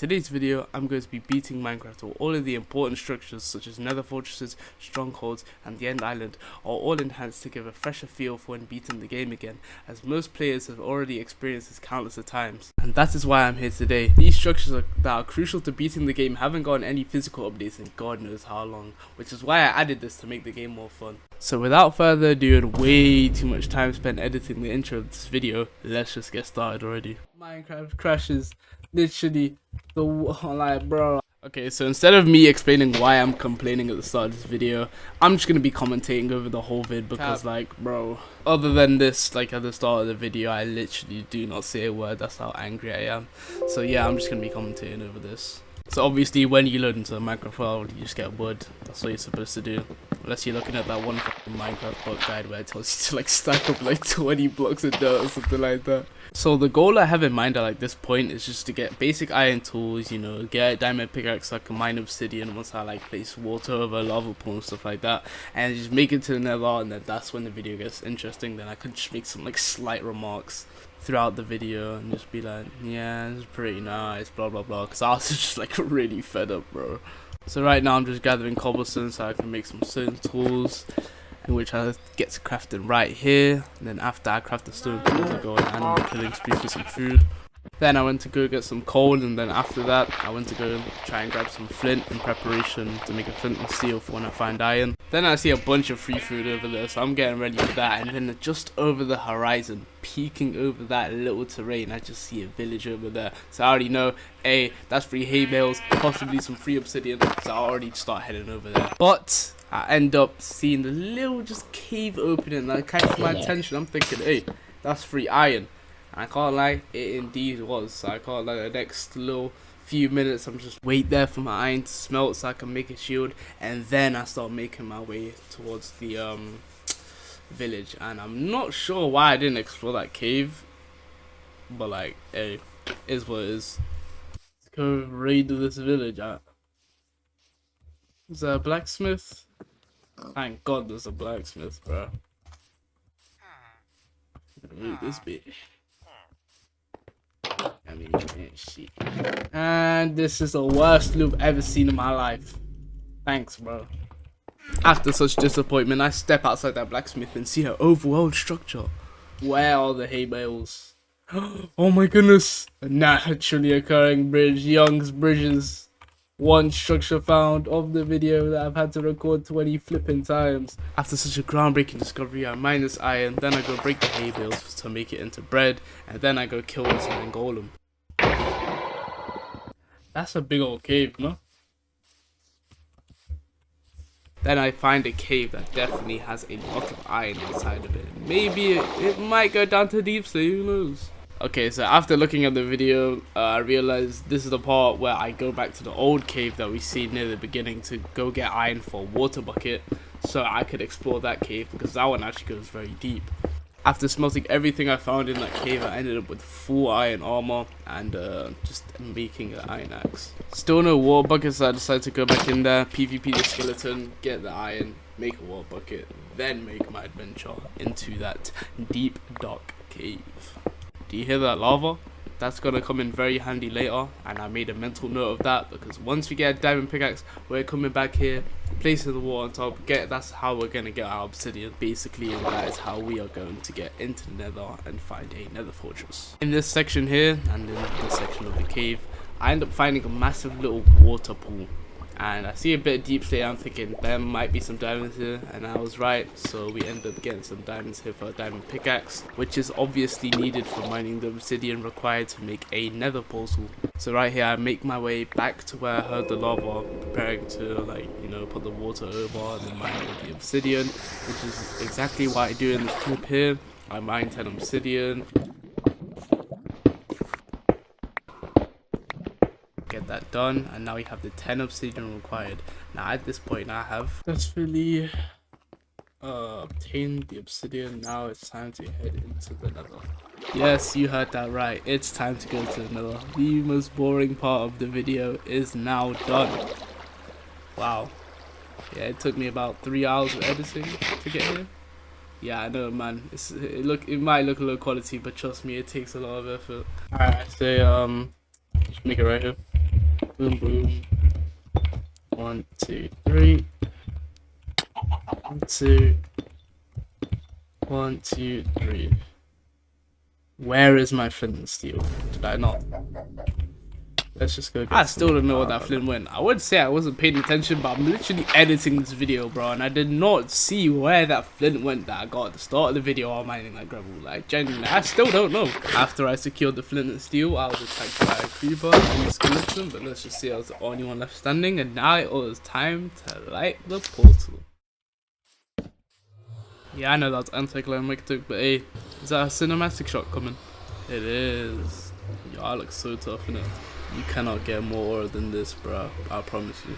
today's video, I'm going to be beating Minecraft, where all of the important structures such as nether fortresses, strongholds and the end island are all enhanced to give a fresher feel for when beating the game again, as most players have already experienced this countless of times. And that is why I'm here today. These structures that are crucial to beating the game haven't gotten any physical updates in God knows how long, which is why I added this to make the game more fun. So without further ado and way too much time spent editing the intro of this video, let's just get started already. Minecraft crashes. Literally, like, bro. Okay, so instead of me explaining why I'm complaining at the start of this video, I'm just gonna be commentating over the whole vid because, like, bro, other than this, like, at the start of the video, I literally do not say a word. That's how angry I am. So yeah, I'm just gonna be commentating over this. So obviously, when you load into a Minecraft world, you just get wood. That's what you're supposed to do. Unless you're looking at that one Minecraft book guide where it tells you to like stack up like 20 blocks of dirt or something like that. So the goal I have in mind at like this point is just to get basic iron tools, you know, get a diamond pickaxe so I can mine obsidian once I like place water over a lava pool and stuff like that, and just make it to the nether, and then that's when the video gets interesting. Then I could just make some like slight remarks throughout the video and just be like, yeah, it's pretty nice, blah blah blah, because I was just like really fed up, bro. So right now I'm just gathering cobblestone so I can make some stone tools, in which I get to crafting right here. And then after I craft the stone tools, I go on an animal killing spree for some food. Then I went to go get some coal, and then after that I went to go try and grab some flint in preparation to make a flint and steel for when I find iron. Then I see a bunch of free food over there, so I'm getting ready for that. And then just over the horizon, peeking over that little terrain, I just see a village over there. So I already know, hey, that's free hay bales, possibly some free obsidian, so I already start heading over there. But I end up seeing the little just cave opening that catches my attention. I'm thinking, hey, that's free iron. I can't lie, it indeed was. So I can't lie, the next little few minutes I'm just wait there for my iron to smelt so I can make a shield, and then I start making my way towards the village. And I'm not sure why I didn't explore that cave, but like, hey, is what it is. Let's go raid this village. Is there a blacksmith? Thank God there's a blacksmith, bro. Raid this bitch. I mean, shit. And this is the worst loop I've ever seen in my life. Thanks, bro. After such disappointment, I step outside that blacksmith and see an overworld structure. Where are the hay bales? Oh my goodness! A naturally occurring bridge. Young's bridges. One structure found of the video that I've had to record 20 flipping times. After such a groundbreaking discovery, I mine this iron, then I go break the hay bales to make it into bread, and then I go kill this iron golem. That's a big old cave, no? Then I find a cave that definitely has a lot of iron inside of it. Maybe it might go down to deep sea, who knows? Okay, so after looking at the video, I realized this is the part where I go back to the old cave that we see near the beginning to go get iron for a water bucket, so I could explore that cave because that one actually goes very deep. After smelting everything I found in that cave, I ended up with full iron armor and just making an iron axe. Still no water buckets, so I decided to go back in there, PvP the skeleton, get the iron, make a water bucket, then make my adventure into that deep dark cave. Do you hear that lava? That's gonna come in very handy later, and I made a mental note of that because once we get a diamond pickaxe, we're coming back here, placing the water on top, that's how we're gonna get our obsidian basically, and that is how we are going to get into the nether and find a nether fortress. In this section here, and in this section of the cave, I end up finding a massive little water pool. And I see a bit of deep slate. I'm thinking there might be some diamonds here, and I was right. So we end up getting some diamonds here for a diamond pickaxe, which is obviously needed for mining the obsidian required to make a nether portal. So right here I make my way back to where I heard the lava, preparing to, like, you know, put the water over and then mine the obsidian, which is exactly what I do in this clip here. I mine 10 obsidian, get that done, and now we have the 10 obsidian required. Now at this point I have successfully obtained the obsidian. Now it's time to head into the nether. Yes, you heard that right, it's time to go to the nether. The most boring part of the video is now done. Wow. Yeah, it took me about 3 hours of editing to get here. Yeah, I know, man. It might look low quality, but trust me, it takes a lot of effort. Alright, so just make it right here. Boom, boom. 1, 2, 3. 1, 2. 1, 2, 3. Where is my flint and steel? Did I not? Let's just go get I still don't know what that flint went. I would say I wasn't paying attention, but I'm literally editing this video, bro, and I did not see where that flint went that I got at the start of the video while mining that gravel. Like, genuinely, I still don't know. After I secured the flint and steel, I was attacked by a creeper and a skeleton, but let's just say I was the only one left standing, and now it was time to light the portal. Yeah, I know that's anticlimactic, but hey, is that a cinematic shot coming? It is. Yo, I look so tough in it. You cannot get more ore than this, bro. I promise you.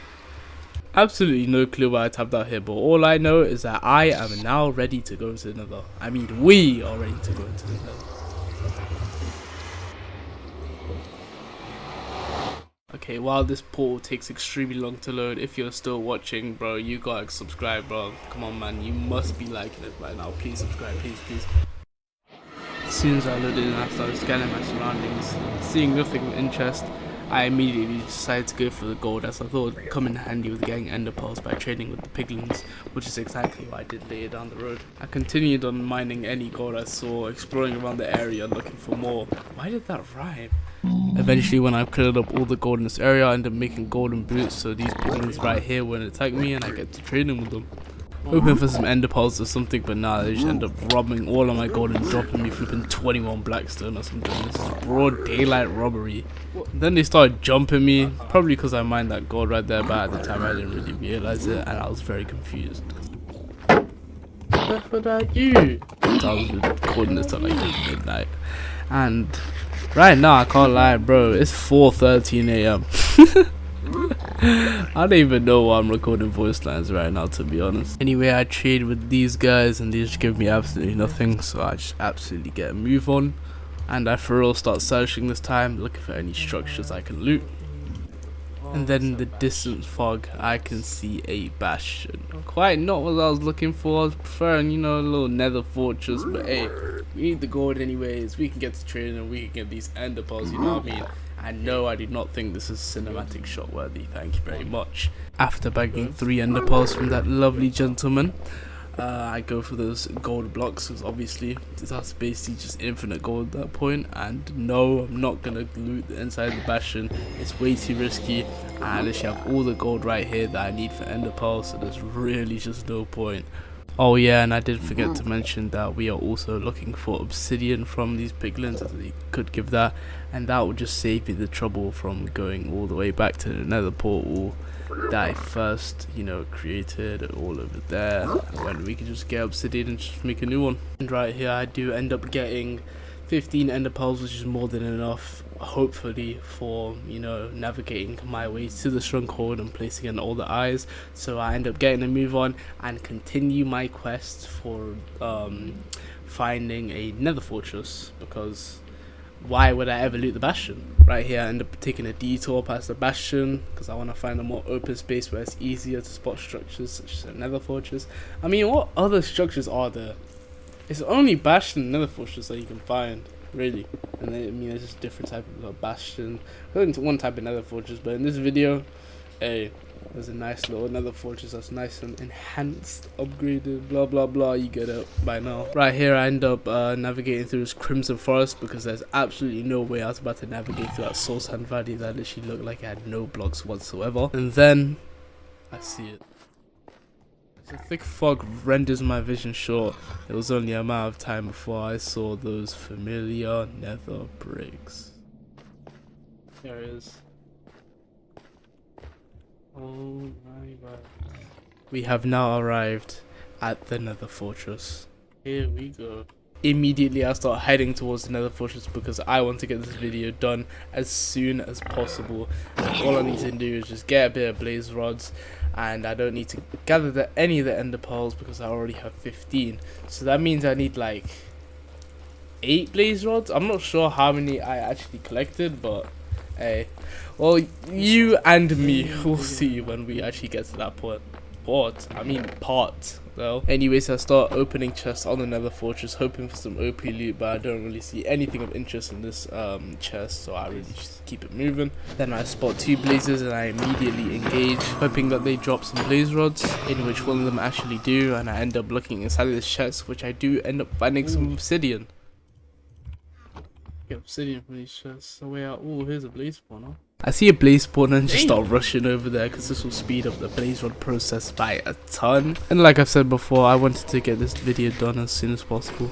Absolutely no clue why I tapped out here, but all I know is that I am now ready to go into the nether. I mean, we are ready to go into the nether. Okay, while this portal takes extremely long to load, if you're still watching, bro, you gotta subscribe, bro. Come on, man. You must be liking it right now. Please subscribe, please, please. As soon as I loaded in, I started scanning my surroundings. Seeing nothing of interest, I immediately decided to go for the gold, as I thought it would come in handy with getting ender pearls by trading with the piglins, which is exactly what I did later down the road. I continued on mining any gold I saw, exploring around the area looking for more. Why did that rhyme? Eventually, when I cleared up all the gold in this area, I ended up making golden boots, so these piglins right here won't attack me and I get to trading with them. Hoping for some ender pearls or something, but nah, they just end up robbing all of my gold and dropping me flipping 21 blackstone or something. This is broad daylight robbery. Then they started jumping me, probably because I mined that gold right there, but at the time I didn't really realize it and I was very confused. What did I do? I was recording this at like midnight. And right now, I can't lie, bro, it's 4:13 AM. I don't even know why I'm recording voice lines right now, to be honest. Anyway, I trade with these guys and they just give me absolutely nothing, so I just absolutely get a move on. And I for real start searching this time, looking for any structures I can loot. And then in the distant fog, I can see a bastion. Quite not what I was looking for. I was preferring, you know, a little nether fortress, but hey, we need the gold anyways. We can get to trading and we can get these ender pearls, you know what I mean? And no, I do not think this is cinematic shot worthy, thank you very much. After bagging 3 ender pearls from that lovely gentleman, I go for those gold blocks, because obviously that's basically just infinite gold at that point. And no, I'm not gonna loot the inside of the bastion, it's way too risky. I literally have all the gold right here that I need for ender pearls, so there's really just no point. Oh yeah, and I did forget to mention that we are also looking for obsidian from these piglins, as they could give that, and that would just save me the trouble from going all the way back to the nether portal that I first, you know, created all over there, when we can just get obsidian and just make a new one. And right here I do end up getting 15 ender pearls, which is more than enough, hopefully, for, you know, navigating my way to the stronghold and placing in all the eyes. So I end up getting a move on and continue my quest for finding a nether fortress, because why would I ever loot the bastion? Right here I end up taking a detour past the bastion because I want to find a more open space where it's easier to spot structures such as a nether fortress. I mean, what other structures are there? It's only bastion and nether fortress that you can find, really. And I mean, there's just different types of bastion. There's one type of nether fortress, but in this video, hey, there's a nice little nether fortress that's nice and enhanced, upgraded, blah blah blah, you get it by now. Right here I end up navigating through this crimson forest, because there's absolutely no way I was about to navigate through that soul sand valley that literally looked like it had no blocks whatsoever. And then I see it. The thick fog renders my vision short. It was only a matter of time before I saw those familiar nether bricks. There it is. Oh my god. We have now arrived at the nether fortress. Here we go. Immediately I start heading towards the nether fortress because I want to get this video done as soon as possible. And all I need to do is just get a bit of blaze rods, and I don't need to gather any of the ender pearls because I already have 15. So that means I need like 8 blaze rods. I'm not sure how many I actually collected, but hey, well, you and me will see when we actually get to that point. part though. Anyways, I start opening chests on the Nether Fortress, hoping for some OP loot, but I don't really see anything of interest in this chest, so I really just keep it moving. Then I spot 2 blazes and I immediately engage, hoping that they drop some blaze rods, in which one of them actually do, and I end up looking inside this chest, which I do end up finding some obsidian. Get obsidian from these chests. So way out. Oh, here's a blaze spawner. I see a blaze spawner and just start rushing over there because this will speed up the blaze rod process by a ton. And like I've said before, I wanted to get this video done as soon as possible.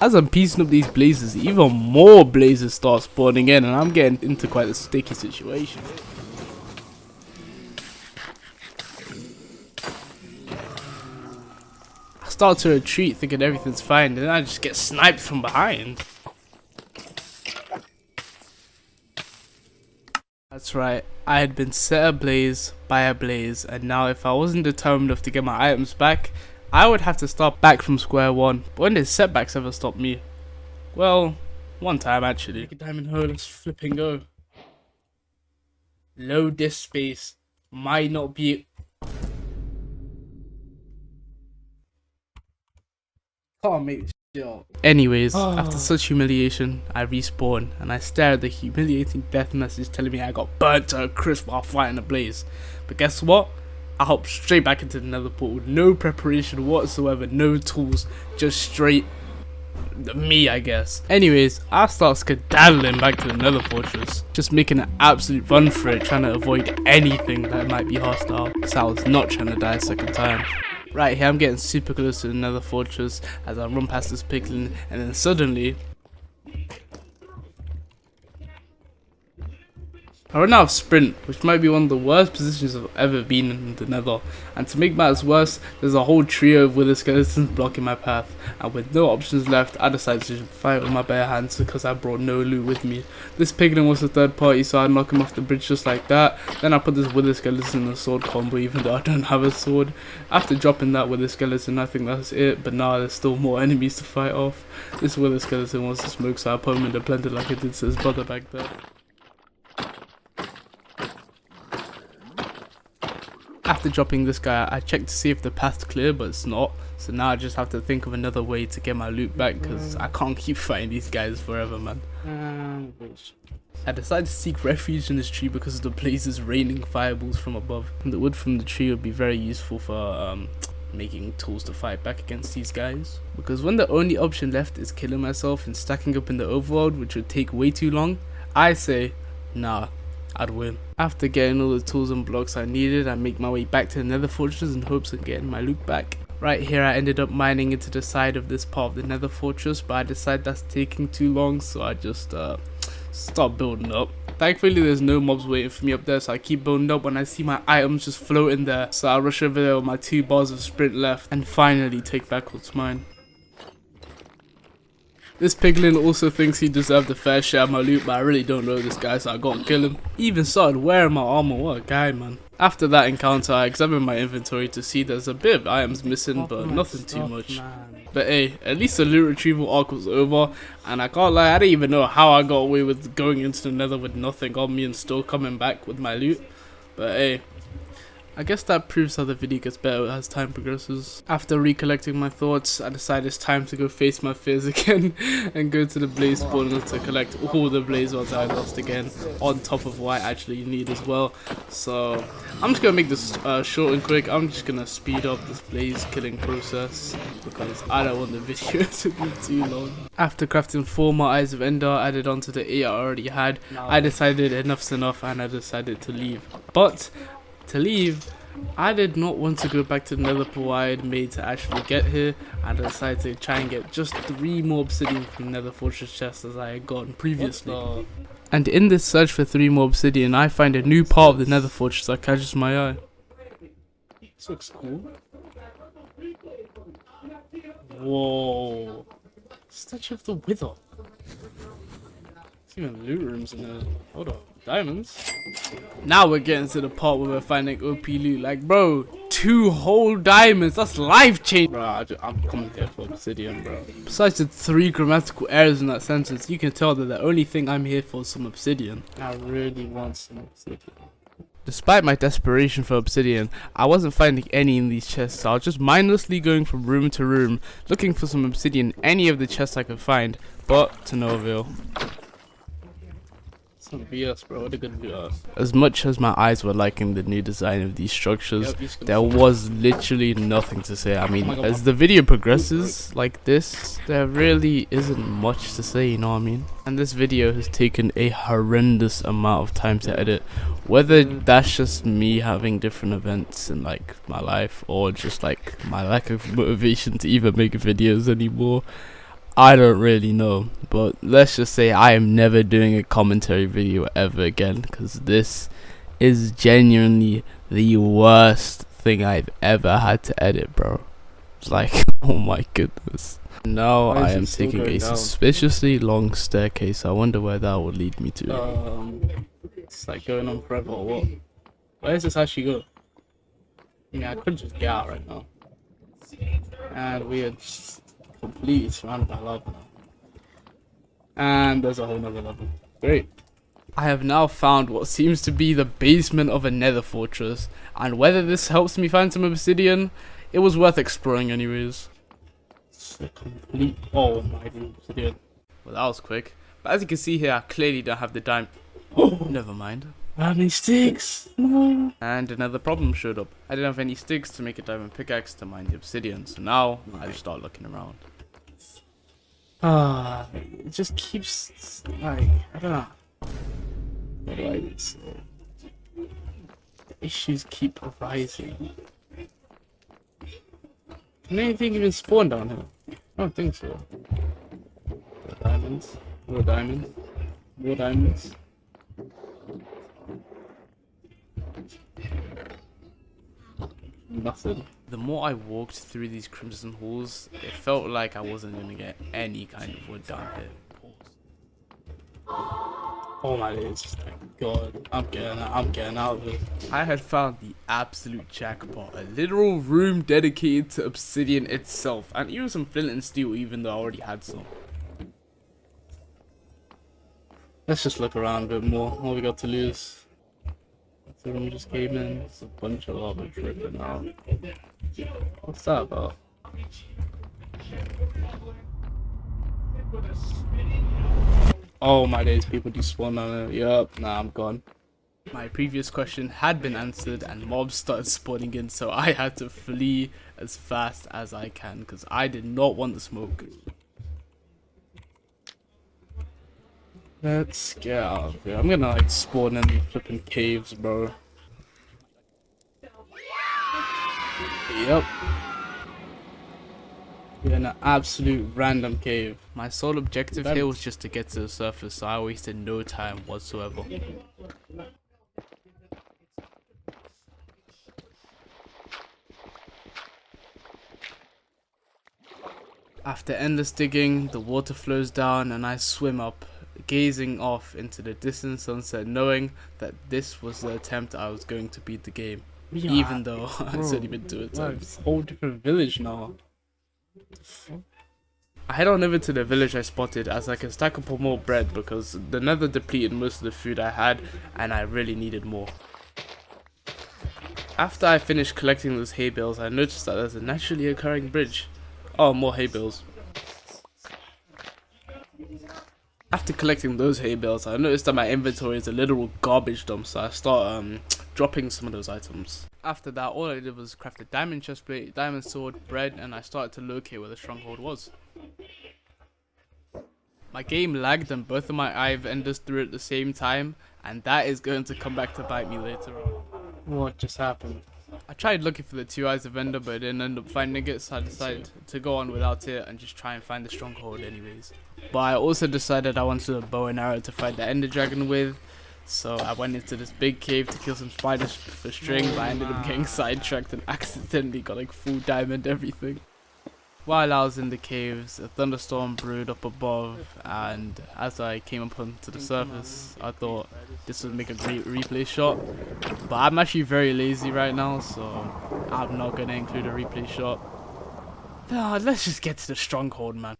As I'm piecing up these blazes, even more blazes start spawning in, and I'm getting into quite a sticky situation. I start to retreat thinking everything's fine, and then I just get sniped from behind. That's right, I had been set ablaze by a blaze, and now if I wasn't determined enough to get my items back, I would have to start back from square one. But when did setbacks ever stop me? Well, one time actually. Take a diamond hole, let's flip and go. Load this space. Might not be... Can't make this shit up. Anyways, after such humiliation, I respawn and I stare at the humiliating death message telling me I got burnt to a crisp while fighting a blaze. But guess what? I hop straight back into the nether portal, no preparation whatsoever, no tools, just straight me, I guess. Anyways, I start skedaddling back to the nether fortress, just making an absolute run for it, trying to avoid anything that might be hostile, because I was not trying to die a second time. Right here, I'm getting super close to the nether fortress as I run past this piglin, and then suddenly I run out of sprint, which might be one of the worst positions I've ever been in the nether. And to make matters worse, there's a whole trio of wither skeletons blocking my path, and with no options left, I decided to fight with my bare hands because I brought no loot with me. This piglin was a third party, so I knock him off the bridge just like that. Then I put this wither skeleton in a sword combo, even though I don't have a sword. After dropping that wither skeleton, I think that's it, but now there's still more enemies to fight off. This wither skeleton wants to smoke, so I put him in the blender like I did to his brother back there. After dropping this guy, I checked to see if the path's clear, but it's not. So now I just have to think of another way to get my loot back, because I can't keep fighting these guys forever, man. I decided to seek refuge in this tree because of the blazes raining fireballs from above. And the wood from the tree would be very useful for making tools to fight back against these guys. Because when the only option left is killing myself and stacking up in the overworld, which would take way too long, I say, nah, I'd win. After getting all the tools and blocks I needed, I make my way back to the nether fortress in hopes of getting my loot back. Right here I ended up mining into the side of this part of the nether fortress, but I decided that's taking too long, so I just start building up. Thankfully there's no mobs waiting for me up there, so I keep building up when I see my items just floating there. So I rush over there with my 2 bars of sprint left and finally take back what's mine. This piglin also thinks he deserved a fair share of my loot, but I really don't know this guy, so I gotta kill him. He even started wearing my armor, what a guy, man. After that encounter, I examined my inventory to see there's a bit of items missing, but nothing too much. But hey, at least the loot retrieval arc was over, and I can't lie, I didn't even know how I got away with going into the nether with nothing on me and still coming back with my loot. But hey, I guess that proves how the video gets better as time progresses. After recollecting my thoughts, I decided it's time to go face my fears again and go to the blaze spawner to collect all the blaze rods I lost again, on top of what I actually need as well. So I'm just gonna make this short and quick. I'm just gonna speed up this blaze killing process because I don't want the video to be too long. After crafting 4 more Eyes of Ender added onto the 8 I already had, I decided enough's enough and I decided to leave. But to leave, I did not want to go back to the nether portal I had made to actually get here, and I decided to try and get just 3 more obsidian from the nether fortress chest as I had gotten previously. And in this search for 3 more obsidian, I find a new part of the nether fortress that catches my eye. This looks cool. Whoa. Statue of the Wither. There's even loot rooms in there. Hold up. Diamonds. Now we're getting to the part where we're finding OP loot. Like, bro, 2 whole diamonds. That's life changing. Bro, I'm coming here for obsidian, bro. Besides the 3 grammatical errors in that sentence, you can tell that the only thing I'm here for is some obsidian. I really want some obsidian. Despite my desperation for obsidian, I wasn't finding any in these chests, so I was just mindlessly going from room to room, looking for some obsidian in any of the chests I could find, but to no avail. Some BS, bro. What a good BS. As much as my eyes were liking the new design of these structures, there was literally nothing to say. I mean, as the video progresses like this, there really isn't much to say, you know what I mean? And this video has taken a horrendous amount of time to edit. Whether that's just me having different events in like my life, or just like my lack of motivation to even make videos anymore, I don't really know, but let's just say I am never doing a commentary video ever again, because this is genuinely the worst thing I've ever had to edit, bro. It's like, oh my goodness. Now I am taking a suspiciously long staircase. I wonder where that would lead me to. It's like going on forever or what? Where does this actually go? I mean, I could just get out right now. And we are just completely surrounded by lava now. And there's a whole nother level. Great. I have now found what seems to be the basement of a nether fortress, and whether this helps me find some obsidian, it was worth exploring anyways. It's a complete almighty obsidian. Well, that was quick. But as you can see here, I clearly don't have the diamond. Oh, never mind. How many sticks? No. And another problem showed up. I didn't have any sticks to make a diamond pickaxe to mine the obsidian, so now I just start looking around. It just keeps, like, I don't know. What do I say? The issues keep arising. Can anything even spawn down here? I don't think so. Diamonds. More diamonds. More diamonds. Nothing. The more I walked through these crimson halls, it felt like I wasn't gonna get any kind of wood down here. Oh my days, thank God. I'm getting out of it. I had found the absolute jackpot, a literal room dedicated to obsidian itself, and even some flint and steel, even though I already had some. Let's just look around a bit more. What we got to lose? The room just came in. It's a bunch of lava dripping out. What's that about? Oh my days, people despawn on it. Yup, nah, I'm gone. My previous question had been answered and mobs started spawning in, so I had to flee as fast as I can because I did not want the smoke. Let's get out of here. I'm gonna like spawn in the flipping caves, bro. Yep. We're in an absolute random cave. My sole objective here was just to get to the surface, so I wasted no time whatsoever. After endless digging, the water flows down and I swim up, gazing off into the distant sunset, knowing that this was the attempt I was going to beat the game. Yeah, even though I've only been to it times. It's a whole different village now. I head on over to the village I spotted as I can stack up more bread because the nether depleted most of the food I had and I really needed more. After I finished collecting those hay bales, I noticed that there's a naturally occurring bridge. Oh, more hay bales. After collecting those hay bales, I noticed that my inventory is a literal garbage dump, so I start dropping some of those items. After that, all I did was craft a diamond chestplate, diamond sword, bread, and I started to locate where the stronghold was. My game lagged and both of my eye enders threw at the same time, and that is going to come back to bite me later on. What just happened? I tried looking for the two eyes of Ender, but I didn't end up finding it, so I decided to go on without it and just try and find the stronghold anyways. But I also decided I wanted a bow and arrow to fight the Ender Dragon with, so I went into this big cave to kill some spiders for string, but I ended up getting sidetracked and accidentally got like full diamond everything. While I was in the caves, a thunderstorm brewed up above, and as I came up onto the surface, I thought this would make a great replay shot. But I'm actually very lazy right now, so I'm not going to include a replay shot. No, let's just get to the stronghold, man.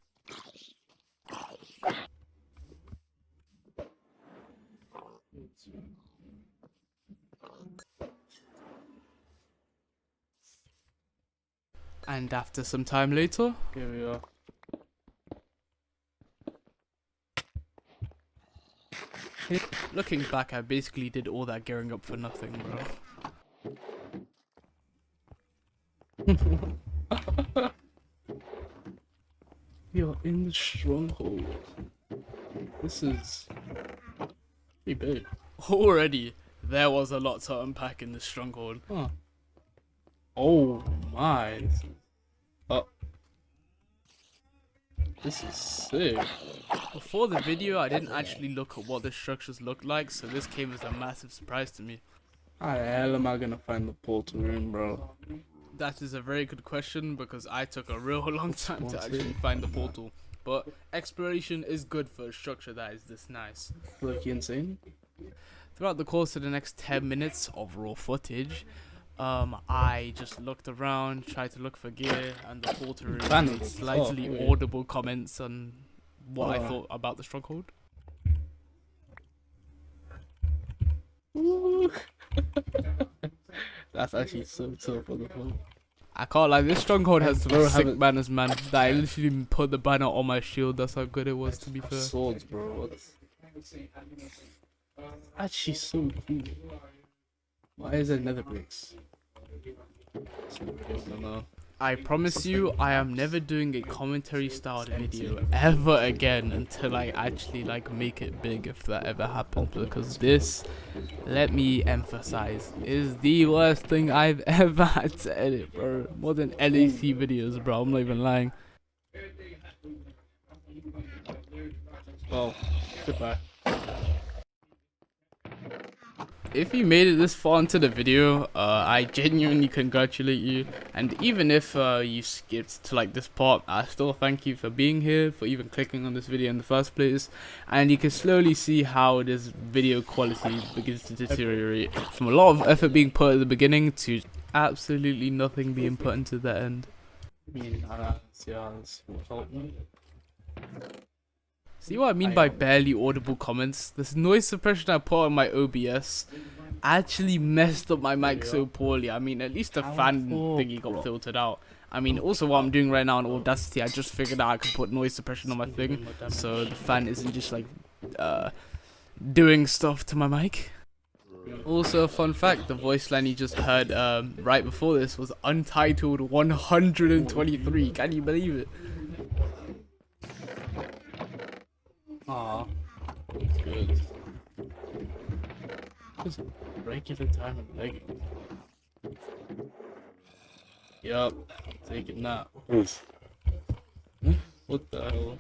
And after some time later, here we are. Looking back, I basically did all that gearing up for nothing, bro. We are in the stronghold. This is pretty big. Already, there was a lot to unpack in the stronghold. Huh. Oh my. This is sick. Before the video, I didn't actually look at what the structures looked like, so this came as a massive surprise to me. How the hell am I gonna find the portal room, bro? That is a very good question, because I took a real long time to actually find the portal. But exploration is good for a structure that is this nice. Look insane. Throughout the course of the next 10 minutes of raw footage, I just looked around, tried to look for gear, and the portal room made slightly audible comments on what I thought about the stronghold. That's actually so tough on the phone. I can't lie, this stronghold has some sick banners, man. That I literally put the banner on my shield. That's how good it was, to be fair. Swords, bro. Actually, so cool. Why is there nether bricks? I promise you, I am never doing a commentary styled video ever again until I actually make it big, if that ever happens, because this, let me emphasize, is the worst thing I've ever had to edit, bro. More than LAC videos, bro. I'm not even lying. Well, goodbye. If you made it this far into the video, I genuinely congratulate you. And even if you skipped to this part, I still thank you for being here, for even clicking on this video in the first place. And you can slowly see how this video quality begins to deteriorate, from a lot of effort being put at the beginning to absolutely nothing being put into the end. See what I mean by barely audible comments? This noise suppression I put on my OBS actually messed up my mic so poorly. I mean, at least the fan thingy got filtered out. I mean, also what I'm doing right now on Audacity, I just figured out I could put noise suppression on my thing, so the fan isn't just doing stuff to my mic. Also, a fun fact, the voice line you just heard right before this was Untitled 123. Can you believe it? Aw, that's good. Just regular time and leggings. Yup, taking that. What the hell?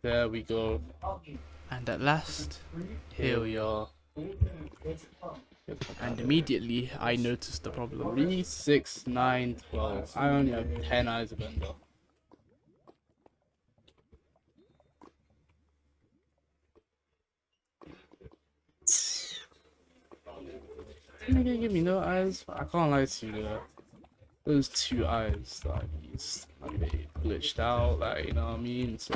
There we go. And at last, here we are. And immediately I noticed the problem. 3, 6, 9, 12. I only have 10 eyes of Ender. You're gonna give me no eyes? I can't lie to you there. Those 2 eyes that I used, they glitched out, you know what I mean? So,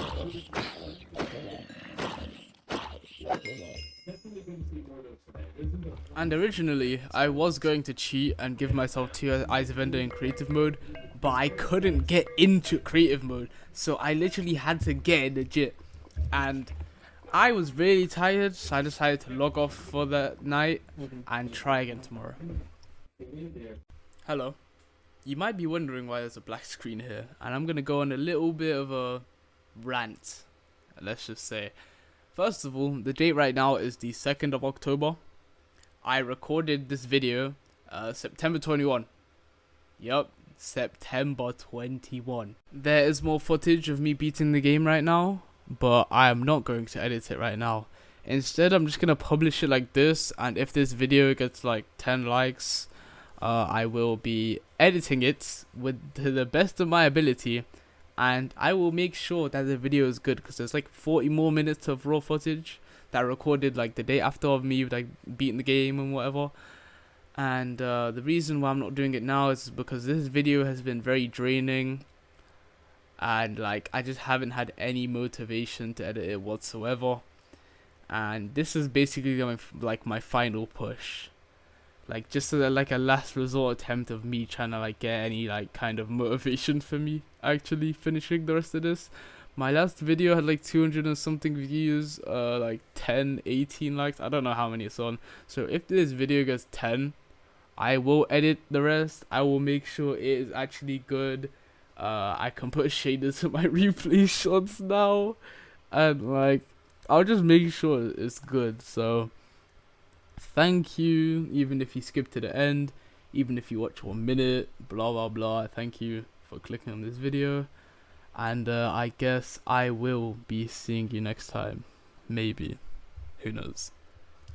and originally, I was going to cheat and give myself 2 eyes of Ender in creative mode, but I couldn't get into creative mode, so I literally had to get legit. And I was really tired, so I decided to log off for the night and try again tomorrow. Hello. You might be wondering why there's a black screen here, and I'm going to go on a little bit of a rant, let's just say. First of all, the date right now is the 2nd of October. I recorded this video September 21. Yup, September 21. There is more footage of me beating the game right now, but I am not going to edit it right now. Instead, I'm just going to publish it like this, and if this video gets 10 likes, I will be editing it to the best of my ability, and I will make sure that the video is good, because there's 40 more minutes of raw footage that I recorded the day after of me beating the game and whatever. And the reason why I'm not doing it now is because this video has been very draining, and I just haven't had any motivation to edit it whatsoever. And this is basically my final push. like just like a last resort attempt of me trying to like get any like kind of motivation for me actually finishing the rest of this. My last video had like 200 and something views, like 10, 18 likes. I don't know how many it's on. So if this video gets 10, I will edit the rest. I will make sure it is actually good. I can put shaders to my replay shots now, and like I'll just make sure it's good. So thank you, even if you skip to the end, even if you watch 1 minute, blah blah blah. Thank you for clicking on this video, and I guess I will be seeing you next time. Maybe, who knows.